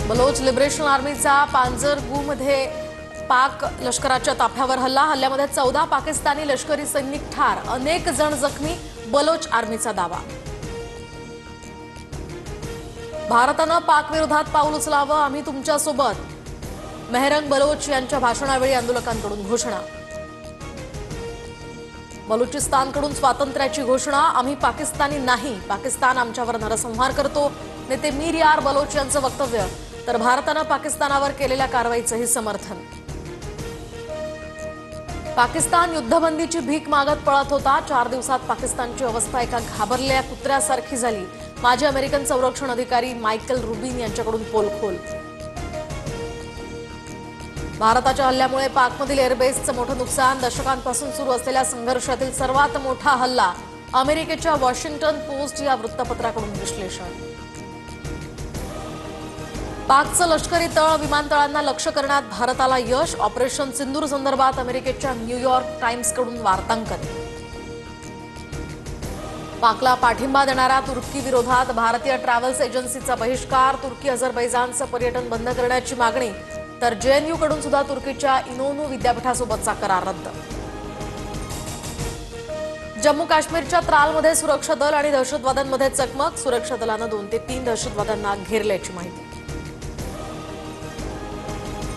Baloch liberation आर्मीचा पांजरगूमध्ये पाक लष्कराच्या ताफ्यावर हल्ल्यामध्ये 14 पाकिस्तानी लष्करी सैनिक ठार, अनेक जण जखमी, बलोच आर्मीचा दावा। भारतानं पाक विरोधात पाऊल उचलावं, आम्ही तुमच्या सोबत, मेहरंग बलोच यांच्या भाषणावेळी आंदोलकांकडून घोषणा। बलुचिस्तानकडून स्वातंत्र्याची घोषणा, आम्ही पाकिस्तानी नाही, पाकिस्तान आमच्यावर नरसंहार करतो, नेते मीर यार बलोच यांचं वक्तव्य। तर भारतानं पाकिस्तानावर केलेल्या कारवाईचंही समर्थन। पाकिस्तान युद्धबंदीची भीक मागत पळत होता, 4 दिवसात पाकिस्तानची अवस्था एका घाबरलेल्या कुत्र्यासारखी झाली। माजी अमेरिकन संरक्षण अधिकारी मायकल रुबिन यांच्याकडून पोलखोल। भारताच्या हल्ल्यामुळे पाकमधील एअरबेसचं मोठं नुकसान, दशकांपासून सुरू असलेल्या संघर्षातील सर्वात मोठा हल्ला, अमेरिकेच्या वॉशिंग्टन पोस्ट या वृत्तपत्राकडून विश्लेषण। पाकचं लष्करी तळ विमानतळांना लक्ष्य करण्यात भारताला यश, ऑपरेशन सिंदूर संदर्भात अमेरिकेच्या न्यूयॉर्क टाइम्सकडून वार्तांकन। पाकला पाठिंबा देणाऱ्या तुर्की विरोधात भारतीय ट्रॅव्हल्स एजन्सीचा बहिष्कार, तुर्की अझरबैजानचं पर्यटन बंद करण्याची मागणी। तर जेएनयू कडून सुद्धा तुर्कीच्या इनोनू विद्यापीठासोबतचा करार रद्द। जम्मू काश्मीरच्या त्रालमध्ये सुरक्षा दल आणि दहशतवाद्यांमध्ये चकमक, सुरक्षा दलानं 2 ते 3 दहशतवाद्यांना घेरल्याची माहिती।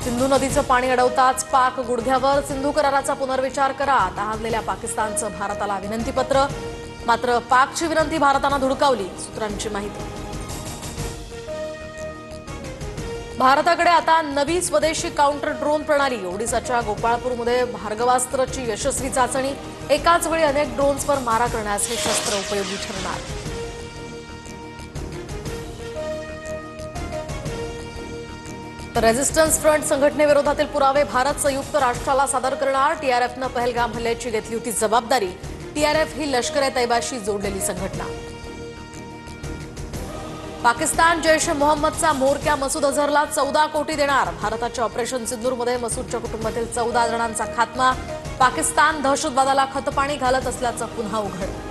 सिंधू नदीचं पाणी अडवताच पाक गुडघ्यावर, सिंधू कराराचा पुनर्विचार करा, तहानलेल्या पाकिस्तानचं भारताला विनंतीपत्र। मात्र पाकची विनंती भारतानं धुडकावली, सूत्रांची माहिती। भारताकडे आता नवी स्वदेशी काउंटर ड्रोन प्रणाली, ओडिसाच्या गोपाळपूरमध्ये भार्गवास्त्रची यशस्वी चाचणी, एकाच वेळी अनेक ड्रोन्सवर मारा करण्यास हे शस्त्र उपयोगी ठरणार। तर रेझिस्टन्स फ्रंट संघटनेविरोधातील पुरावे भारत संयुक्त राष्ट्राला सादर करणार, टीआरएफनं पहलगाम हल्ल्याची घेतली होती जबाबदारी, टीआरएफ ही लष्कर ए तैयबाशी जोडलेली संघटना। पाकिस्तान जैश ए मोहम्मदचा म्होरक्या मसूद अझहरला 14 कोटी देणार, भारताच्या ऑपरेशन सिंदूरमध्ये मसूदच्या कुटुंबातील 14 जणांचा खात्मा, पाकिस्तान दहशतवादाला खतपाणी घालत असल्याचं पुन्हा उघड।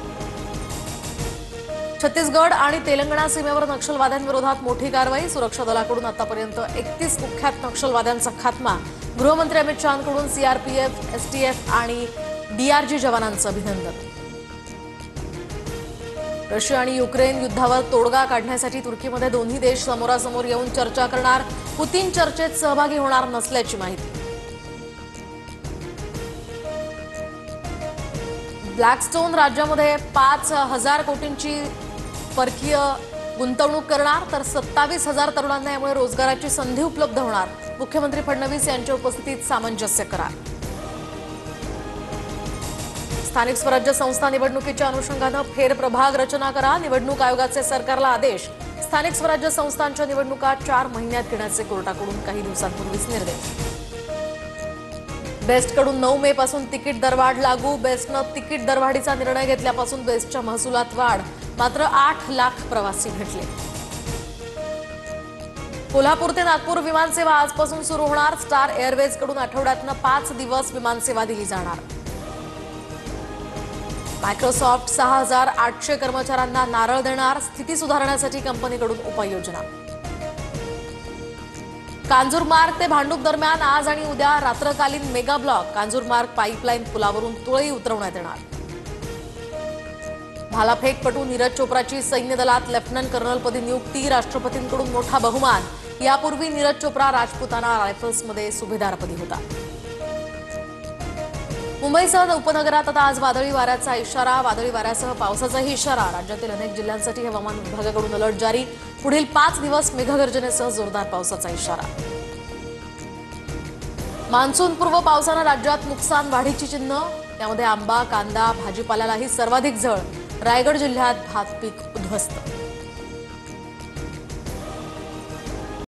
छत्तीसगड आणि तेलंगणा सीमेवर नक्षलवाद्यांविरोधात मोठी कारवाई, सुरक्षा दलाकडून आतापर्यंत 31 कुख्यात नक्षलवाद्यांचा खात्मा, गृहमंत्री अमित शहांकडून सीआरपीएफ, एसटीएफ आणि डीआरजी जवानांचं अभिनंदन। रशिया आणि युक्रेन युद्धावर तोडगा काढण्यासाठी तुर्कीमध्ये दोन्ही देश समोरासमोर येऊन चर्चा करणार, पुतीन चर्चेत सहभागी होणार नसल्याची माहिती। ब्लॅकस्टोन राज्यामध्ये 5,000 कोटींची परकीय गुंतवणूक करणार, तर 27,000 तरुणांना यामुळे रोजगाराची संधी उपलब्ध होणार, मुख्यमंत्री फडणवीस यांच्या उपस्थितीत सामंजस्य करार। स्थानिक स्वराज्य संस्था निवडणुकीच्या अनुषंगानं फेरप्रभाग रचना करा, निवडणूक आयोगाचे सरकारला आदेश, स्थानिक स्वराज्य संस्थांच्या निवडणुका 4 महिन्यात घेण्याचे कोर्टाकडून काही दिवसांपूर्वीच निर्देश। बेस्टकडून 9 मे पासून तिकीट दरवाढ लागू, बेस्टनं तिकीट दरवाढीचा निर्णय घेतल्यापासून बेस्टच्या महसुलात वाढ, मात्र 8 लाख प्रवासी भेटले। कोल्हापूर ते नागपूर विमानसेवा आजपासून सुरू होणार, स्टार एअरवेजकडून आठवड्यातनं 5 दिवस विमानसेवा दिली जाणार। मायक्रोसॉफ्ट 6,800 कर्मचाऱ्यांना नारळ देणार, स्थिती सुधारण्यासाठी कंपनीकडून उपाययोजना। कांजूरमार्ग ते भांडूप दरम्यान आज आणि उद्या रात्रकालीन मेगा ब्लॉक, कांजूरमार्ग पाईपलाईन पुलावरून तुळई उतरवण्यात येणार। भालाफेकपटू नीरज चोप्राची सैन्य दलात लेफ्टनंट कर्नलपदी नियुक्ती, राष्ट्रपतींकडून मोठा बहुमान, यापूर्वी नीरज चोप्रा राजपुताना रायफल्समध्ये सुभेदारपदी होता। मुंबईसह उपनगरात आता आज वादळी वाऱ्याचा इशारा, वादळी वाऱ्यासह पावसाचाही इशारा, राज्यातील अनेक जिल्ह्यांसाठी हवामान विभागाकडून अलर्ट जारी, पुढील 5 दिवस मेघगर्जनेसह जोरदार पावसाचा इशारा। मान्सूनपूर्व पावसानं राज्यात नुकसान वाढीची चिन्ह, त्यामध्ये आंबा, कांदा, भाजीपाल्यालाही सर्वाधिक झळ, रायगड जिल्ह्यात भात पीक उद्ध्वस्त।